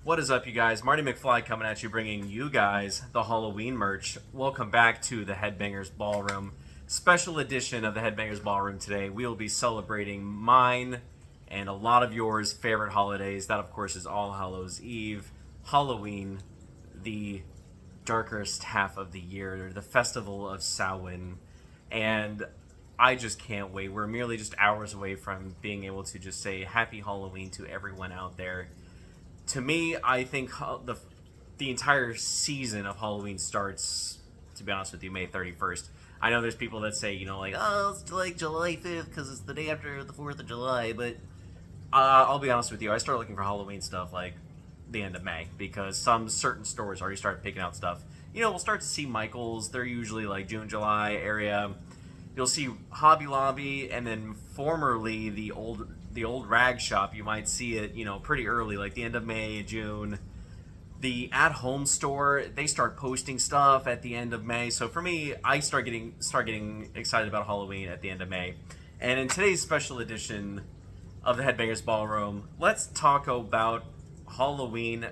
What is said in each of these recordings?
What is up, you guys? Marty McFly coming at you, bringing you guys the Halloween merch. Welcome back to the Headbangers Ballroom. Special edition of the Headbangers Ballroom today. We will be celebrating mine and a lot of yours favorite holidays. That, of course, is All Hallows Eve, Halloween, the darkest half of the year, the festival of Samhain. And I just can't wait. We're merely just hours away from being able to just say Happy Halloween to everyone out there. To me, I think the entire season of Halloween starts, to be honest with you, May 31st. I know there's people that say, oh, it's like July 5th because it's the day after the 4th of July, but I'll be honest with you, I started looking for Halloween stuff like the end of May because some certain stores already started picking out stuff. We'll start to see Michael's. They're usually like June, July area. You'll see Hobby Lobby, and then formerly the old rag shop, you might see it, pretty early, like the end of May, June. The at-home store, they start posting stuff at the end of May. So for me, I start getting excited about Halloween at the end of May. And in today's special edition of the Headbangers Ballroom, let's talk about Halloween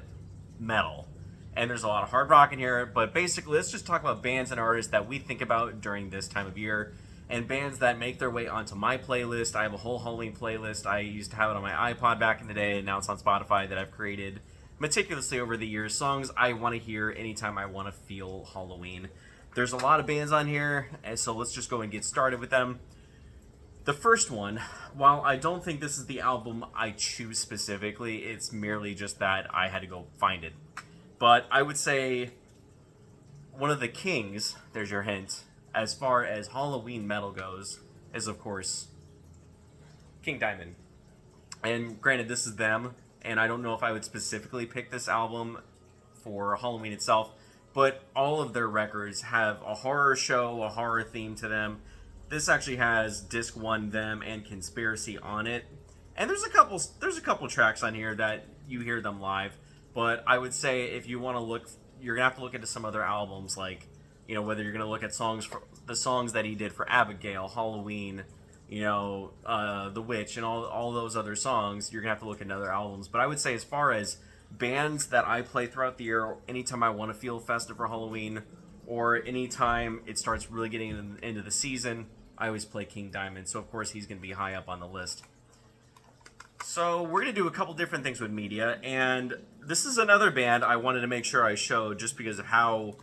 metal. And there's a lot of hard rock in here, but basically let's just talk about bands and artists that we think about during this time of year. And bands that make their way onto my playlist. I have a whole Halloween playlist. I used to have it on my iPod back in the day, and now it's on Spotify, that I've created meticulously over the years. Songs I want to hear anytime I want to feel Halloween. There's a lot of bands on here, and so let's just go and get started with them. The first one, while I don't think this is the album I choose specifically, it's merely just that I had to go find it. But I would say one of the kings, there's your hint, as far as Halloween metal goes, is of course King Diamond. And granted, this is them, and I don't know if I would specifically pick this album for Halloween itself, but all of their records have a horror show, a horror theme to them. This actually has Disc 1, Them, and Conspiracy on it. And there's a couple tracks on here that you hear them live, but I would say if you want to look, you're going to have to look into some other albums, like whether you're going to look at the songs that he did for Abigail, Halloween, The Witch, and all those other songs, you're going to have to look at other albums. But I would say as far as bands that I play throughout the year, anytime I want to feel festive for Halloween, or anytime it starts really getting into the season, I always play King Diamond. So, of course, he's going to be high up on the list. So, we're going to do a couple different things with media, and this is another band I wanted to make sure I showed just because of how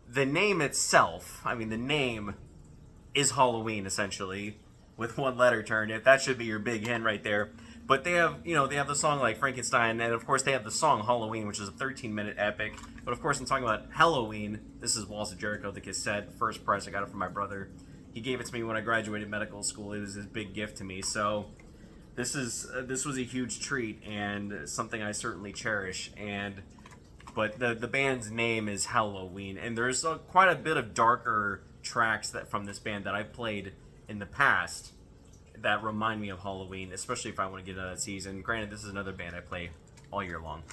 the name itself, the name is Halloween, essentially, with one letter turned. That should be your big hint right there. But they have, they have the song like Frankenstein, and of course they have the song Halloween, which is a 13-minute epic. But of course, I'm talking about Halloween. This is Walls of Jericho, the cassette, first price. I got it from my brother. He gave it to me when I graduated medical school. It was his big gift to me. So this was a huge treat and something I certainly cherish. But the band's name is Halloween, and there's quite a bit of darker tracks from this band that I've played in the past that remind me of Halloween, especially if I want to get out of that season. Granted, this is another band I play all year long.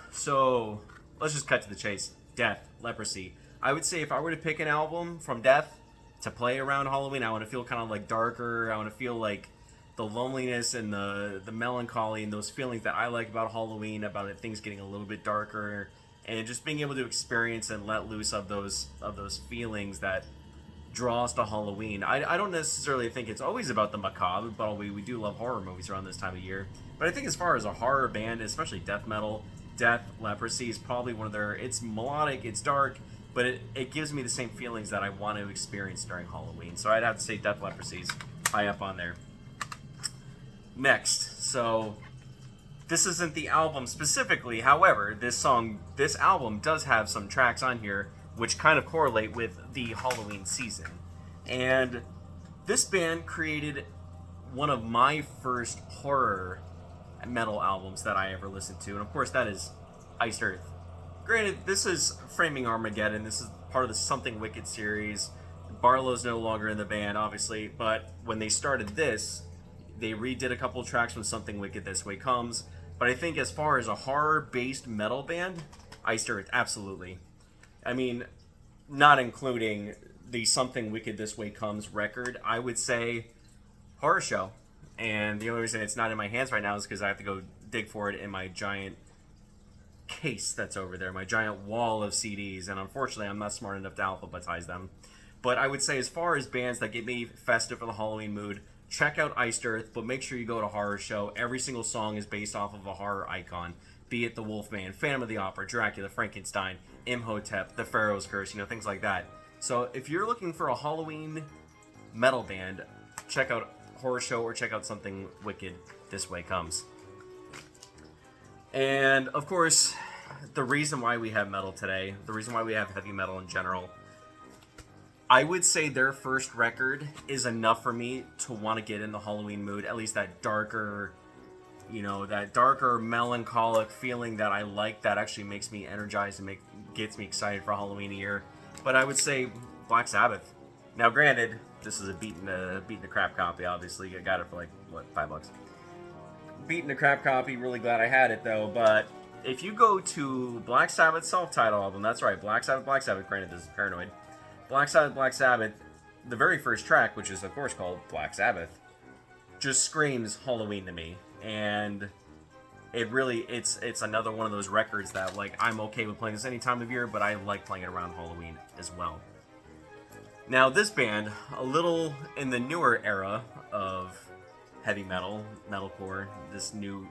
So, let's just cut to the chase. Death, Leprosy. I would say if I were to pick an album from Death to play around Halloween, I want to feel kind of like darker. I want to feel like the loneliness and the melancholy and those feelings that I like about Halloween, about things getting a little bit darker, and just being able to experience and let loose of those feelings that draw us to Halloween. I don't necessarily think it's always about the macabre, but we do love horror movies around this time of year. But I think as far as a horror band, especially death metal, Death, Leprosy is probably one of their... It's melodic, it's dark, but it gives me the same feelings that I want to experience during Halloween. So I'd have to say Death, Leprosy's high up on there. Next, so this isn't the album specifically. However, this album does have some tracks on here which kind of correlate with the Halloween season. And this band created one of my first horror metal albums that I ever listened to, and of course that is Iced Earth. Granted, this is Framing Armageddon. This is part of the Something Wicked series. Barlow's no longer in the band, obviously, but when they started this, they redid a couple tracks from Something Wicked, This Way Comes. But I think as far as a horror-based metal band, Iced Earth, absolutely. Not including the Something Wicked This Way Comes record, I would say Horror Show. and the only reason it's not in my hands right now is because I have to go dig for it in my giant case that's over there, my giant wall of CDs, and unfortunately I'm not smart enough to alphabetize them. But I would say, as far as bands that get me festive for the Halloween mood, check out Iced Earth, but make sure you go to Horror Show. Every single song is based off of a horror icon, be it the Wolfman, Phantom of the Opera, Dracula, Frankenstein, Imhotep, the Pharaoh's Curse, things like that. So if you're looking for a Halloween metal band, check out Horror Show or check out something wicked. This Way Comes. And of course, the reason why we have metal today, the reason why we have heavy metal in general, I would say their first record is enough for me to want to get in the Halloween mood, at least that darker, melancholic feeling that I like, that actually makes me energized and gets me excited for Halloween a year. But I would say Black Sabbath. Now granted, this is a beaten the crap copy, obviously. I got it for like, what, $5? Beaten the crap copy, really glad I had it though. But if you go to Black Sabbath's self-titled album, that's right, Black Sabbath, granted this is Paranoid. Black Sabbath, the very first track, which is of course called Black Sabbath, just screams Halloween to me. And it really, it's another one of those records that, like, I'm okay with playing this any time of year, but I like playing it around Halloween as well. Now this band, a little in the newer era of heavy metal, metalcore, this new,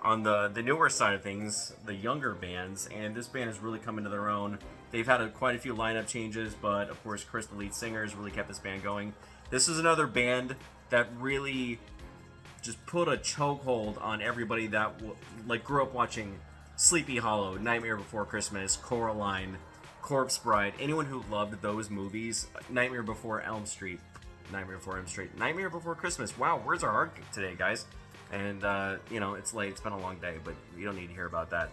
on the newer side of things, the younger bands, and this band has really come into their own. They've had quite a few lineup changes, but of course Chris, the lead singer, has really kept this band going. This is another band that really just put a chokehold on everybody that grew up watching Sleepy Hollow, Nightmare Before Christmas, Coraline, Corpse Bride, anyone who loved those movies, Nightmare Before Christmas. Wow, words are hard today, guys. And, it's late, it's been a long day, but you don't need to hear about that.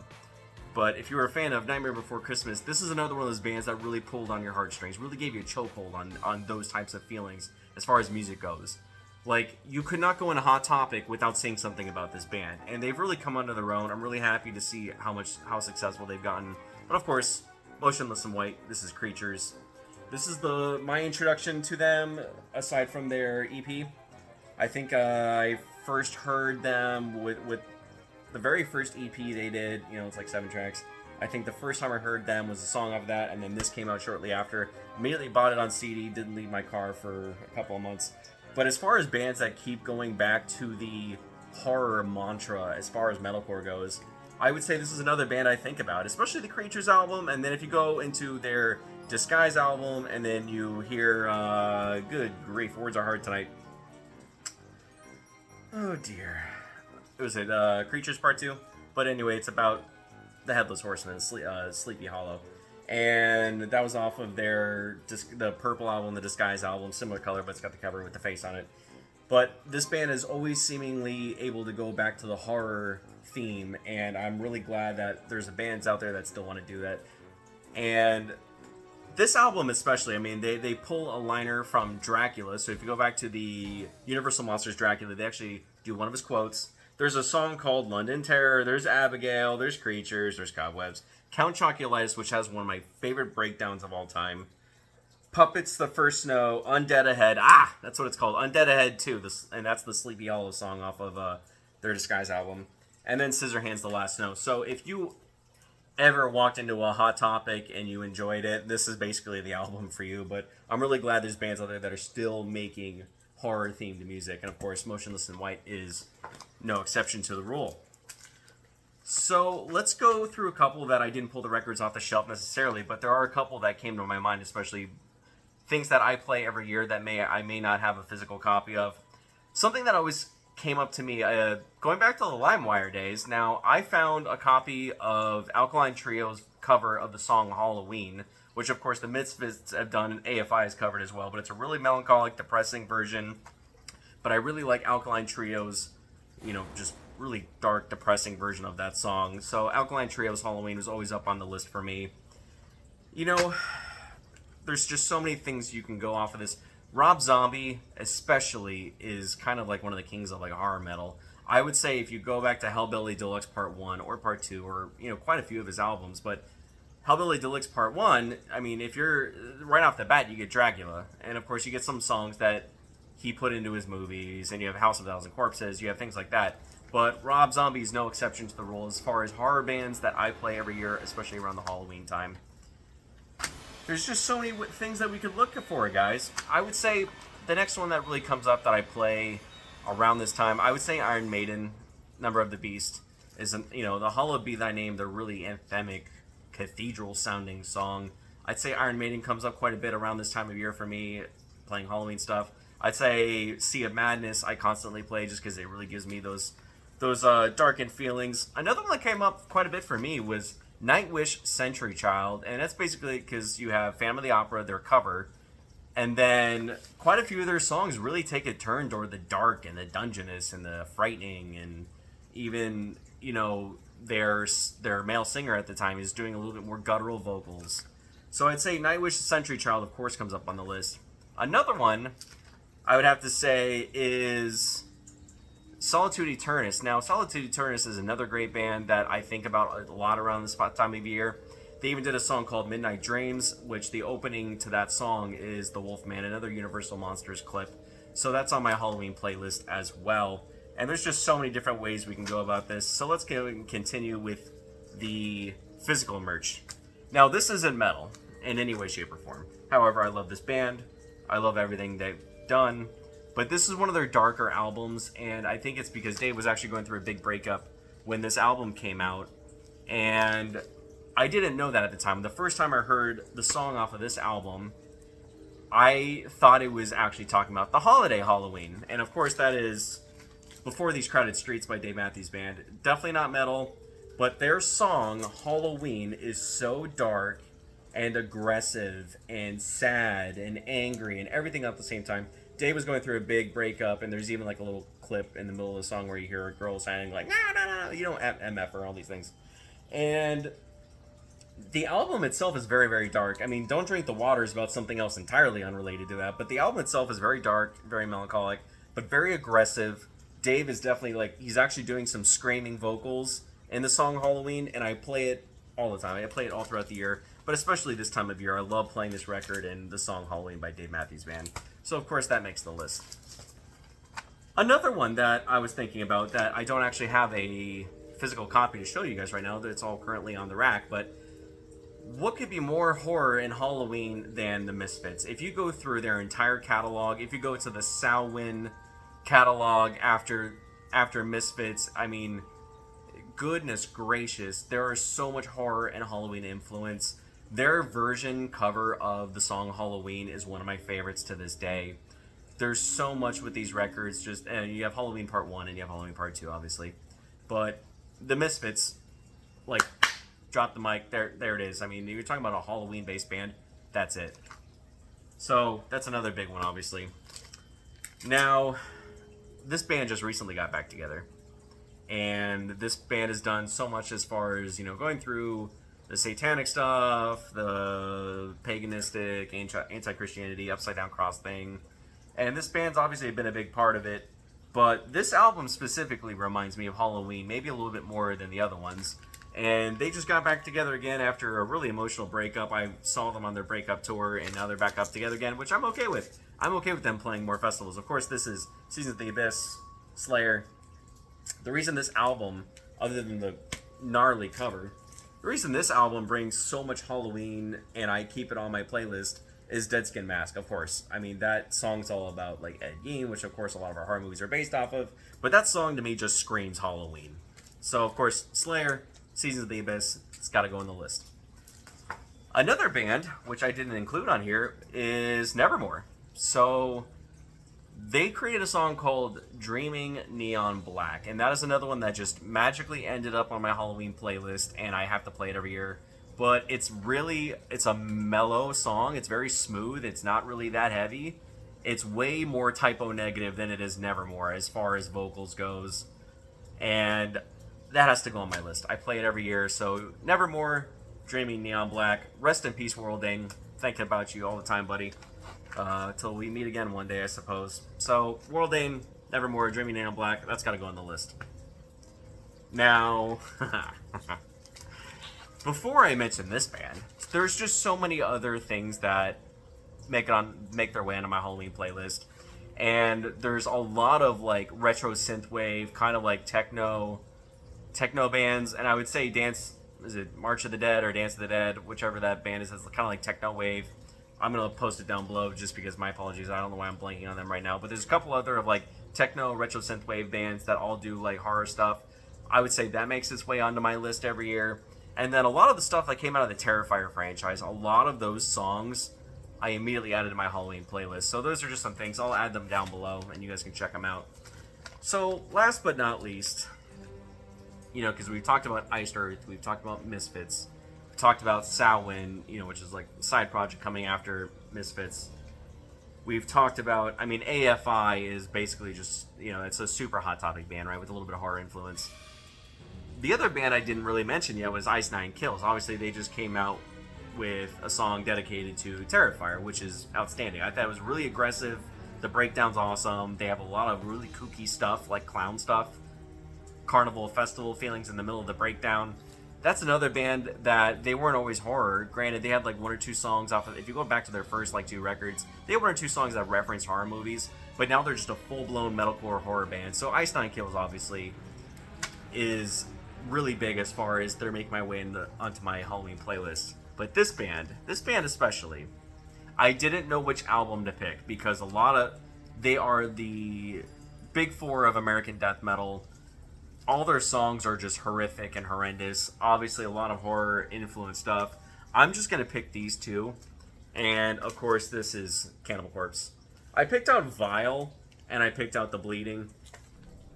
But if you were a fan of Nightmare Before Christmas, this is another one of those bands that really pulled on your heartstrings, really gave you a chokehold on those types of feelings as far as music goes. Like, you could not go in a Hot Topic without saying something about this band, and they've really come under their own. I'm really happy to see how successful they've gotten. But of course, Motionless in White, this is Creatures. This is my introduction to them, aside from their EP. I think I first heard them with the very first EP they did. It's like 7 tracks. I think the first time I heard them was a song of that, and then this came out shortly after. Immediately bought it on CD, didn't leave my car for a couple of months. But as far as bands that keep going back to the horror mantra as far as metalcore goes, I would say this is another band I think about, especially the Creatures album, and then if you go into their Disguise album, and then you hear, good grief, words are hard tonight. Oh dear. It was Creatures Part 2? But anyway, it's about the Headless Horseman, Sleepy Hollow. And that was off of the Purple album, the Disguise album, similar color, but it's got the cover with the face on it. But this band is always seemingly able to go back to the horror theme, and I'm really glad that there's bands out there that still want to do that. And this album especially, they pull a liner from Dracula, so if you go back to the Universal Monsters Dracula, they actually do one of his quotes. There's a song called London Terror, there's Abigail, there's Creatures, there's Cobwebs. Count Choculatus, which has one of my favorite breakdowns of all time. Puppets, The First Snow, Undead Ahead. That's what it's called. Undead Ahead 2. And that's the Sleepy Hollow song off of their Disguise album. And then Scissorhands, The Last Snow. So if you ever walked into a Hot Topic and you enjoyed it, this is basically the album for you. But I'm really glad there's bands out there that are still making horror-themed music. And of course, Motionless in White is no exception to the rule. So let's go through a couple that I didn't pull the records off the shelf necessarily, but there are a couple that came to my mind, especially things that I play every year that I may not have a physical copy of. Something that always came up to me, going back to the LimeWire days. Now, I found a copy of Alkaline Trio's cover of the song Halloween, which of course the Misfits have done and AFI has covered as well, but it's a really melancholic, depressing version. But I really like Alkaline Trio's, just really dark, depressing version of that song. So Alkaline Trio's Halloween was always up on the list for me. There's just so many things you can go off of this. Rob Zombie, especially, is kind of like one of the kings of horror metal. I would say if you go back to Hellbilly Deluxe Part 1 or Part 2, or quite a few of his albums, but Hellbilly Deluxe Part 1, if you're right off the bat, you get Dracula, and of course you get some songs that he put into his movies, and you have House of a Thousand Corpses, you have things like that. But Rob Zombie is no exception to the rule as far as horror bands that I play every year, especially around the Halloween time. There's just so many things that we could look for, guys. I would say the next one that really comes up that I play around this time, I would say Iron Maiden, Number of the Beast, is, the Hallowed Be Thy Name, the really anthemic, cathedral-sounding song. I'd say Iron Maiden comes up quite a bit around this time of year for me, playing Halloween stuff. I'd say Sea of Madness I constantly play just because it really gives me those darkened feelings. Another one that came up quite a bit for me was Nightwish Century Child, and that's basically because you have Phantom of the Opera, their cover, and then quite a few of their songs really take a turn toward the dark and the dungeonous and the frightening, and even, their male singer at the time is doing a little bit more guttural vocals. So I'd say Nightwish Century Child, of course, comes up on the list. Another one I would have to say is Solitude Aeternus. Now, Solitude Aeternus is another great band that I think about a lot around this time of year. They even did a song called Midnight Dreams, which the opening to that song is The Wolfman, another Universal Monsters clip. So that's on my Halloween playlist as well. And there's just so many different ways we can go about this. So let's go and continue with the physical merch. Now, this isn't metal in any way, shape, or form. However, I love this band. I love everything they've done. But this is one of their darker albums, and I think it's because Dave was actually going through a big breakup when this album came out. And I didn't know that at the time. The first time I heard the song off of this album, I thought it was actually talking about the holiday Halloween. And of course, that is Before These Crowded Streets by Dave Matthews Band. Definitely not metal, but their song, Halloween, is so dark and aggressive and sad and angry and everything at the same time. Dave was going through a big breakup, and there's even like a little clip in the middle of the song where you hear a girl saying like, no, you don't MF or all these things. And the album itself is very, very dark. I mean, Don't Drink the Water is about something else entirely unrelated to that, but the album itself is very dark, very melancholic, but very aggressive. Dave is definitely he's actually doing some screaming vocals in the song Halloween, and I play it all the time. I play it all throughout the year, but especially this time of year. I love playing this record and the song Halloween by Dave Matthews Band. So, of course, that makes the list. Another one that I was thinking about that I don't actually have a physical copy to show you guys right now, that it's all currently on the rack, but what could be more horror in Halloween than the Misfits? If you go through their entire catalog, if you go to the Samhain catalog after Misfits, I mean, goodness gracious, there is so much horror and Halloween influence. Their version cover of the song Halloween is one of my favorites to this day. There's so much with these records. You have Halloween Part 1 and you have Halloween Part 2, obviously. But the Misfits, drop the mic. There it is. I mean, you're talking about a Halloween-based band. That's it. So, that's another big one, obviously. Now, this band just recently got back together. And this band has done so much as far as, going through the satanic stuff, the paganistic, anti-Christianity, upside-down cross thing. And this band's obviously been a big part of it. But this album specifically reminds me of Halloween, maybe a little bit more than the other ones. And they just got back together again after a really emotional breakup. I saw them on their breakup tour, and now they're back up together again, which I'm okay with. I'm okay with them playing more festivals. Of course, this is Seasons of the Abyss, Slayer. The reason this album, other than the gnarly cover, the reason this album brings so much Halloween and I keep it on my playlist is Dead Skin Mask, of course. I mean, that song's all about Ed Gein, which of course a lot of our horror movies are based off of, but that song to me just screams Halloween. So of course, Slayer, Seasons of the Abyss, it's got to go on the list. Another band, which I didn't include on here, is Nevermore. So they created a song called Dreaming Neon Black, and that is another one that just magically ended up on my Halloween playlist, and I have to play it every year. But it's a mellow song. It's very smooth. It's not really that heavy. It's way more typo negative than it is Nevermore as far as vocals goes. And that has to go on my list. I play it every year. So Nevermore, Dreaming Neon Black. Rest in peace, World Dane. Thinking about you all the time, buddy. Till we meet again one day, I suppose. So, World Dane, Nevermore, Dreaming Neon Black. That's got to go on the list. Now... Before I mention this band, there's just so many other things that make their way onto my Halloween playlist. and there's a lot of like retro synthwave, kind of like techno bands, and I would say is it March of the Dead or Dance of the Dead, whichever that band is, it's kind of like techno wave. I'm gonna post it down below just because my apologies, I don't know why I'm blanking on them right now, but there's a couple other of like techno retro synthwave bands that all do like horror stuff. I would say that makes its way onto my list every year. And then a lot of the stuff that came out of the Terrifier franchise, a lot of those songs I immediately added to my Halloween playlist. So those are just some things. I'll add them down below and you guys can check them out. So last but not least, because we've talked about Iced Earth, we've talked about Misfits, we've talked about Samhain, which is like a side project coming after Misfits. We've talked about, AFI is basically just, it's a super hot topic band, right, with a little bit of horror influence. The other band I didn't really mention yet was Ice Nine Kills. Obviously, they just came out with a song dedicated to Terrifier, which is outstanding. I thought it was really aggressive. The breakdown's awesome. They have a lot of really kooky stuff, like clown stuff. Carnival, festival feelings in the middle of the breakdown. That's another band that they weren't always horror. Granted, they had like one or two songs off of, if you go back to their first like two records, they had one or two songs that reference horror movies, but now they're just a full-blown metalcore horror band. So Ice Nine Kills obviously is really big as far as they're making my way onto my Halloween playlist. But this band especially, I didn't know which album to pick because they are the big four of American death metal. All their songs are just horrific and horrendous. Obviously, a lot of horror influenced stuff. I'm just going to pick these two. And, of course, this is Cannibal Corpse. I picked out Vile, and I picked out The Bleeding.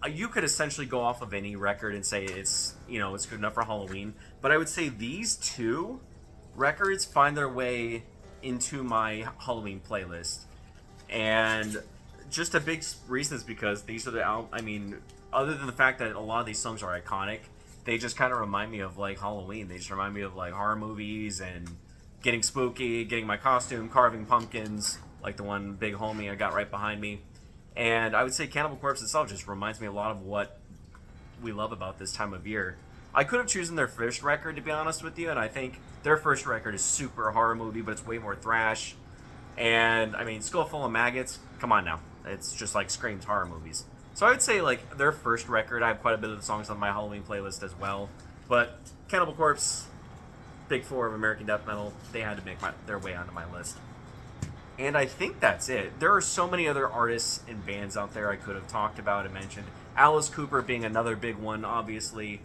You could essentially go off of any record and say it's good enough for Halloween. But I would say these two records find their way into my Halloween playlist. And just a big reason is because these are other than the fact that a lot of these songs are iconic, they just kind of remind me of like Halloween. They just remind me of like horror movies and getting spooky, getting my costume, carving pumpkins, like the one big homie I got right behind me. And I would say Cannibal Corpse itself just reminds me a lot of what we love about this time of year. I could have chosen their first record, to be honest with you, and I think their first record is super horror movie, but it's way more thrash. And, Skull Full of Maggots, come on now. It's just like screams horror movies. So I would say, like, their first record, I have quite a bit of the songs on my Halloween playlist as well. But Cannibal Corpse, big four of American death metal, they had to make their way onto my list. And I think that's it. There are so many other artists and bands out there I could have talked about and mentioned. Alice Cooper being another big one, obviously.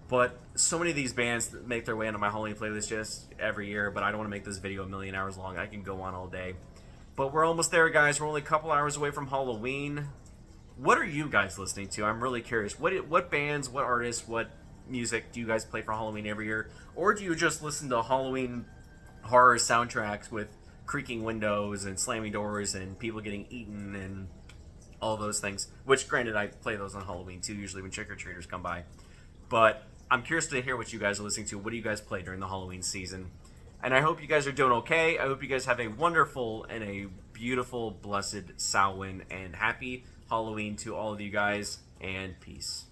But so many of these bands make their way into my Halloween playlist just every year, but I don't want to make this video a million hours long. I can go on all day. But we're almost there, guys. We're only a couple hours away from Halloween. What are you guys listening to? I'm really curious. What bands, what artists, what music do you guys play for Halloween every year? Or do you just listen to Halloween horror soundtracks with creaking windows and slamming doors and people getting eaten and all those things? Which, granted, I play those on Halloween too, usually when trick-or-treaters come by. But I'm curious to hear what you guys are listening to. What do you guys play during the Halloween season? And I hope you guys are doing okay. I hope you guys have a wonderful and a beautiful, blessed Samhain, and happy Halloween to all of you guys, and peace.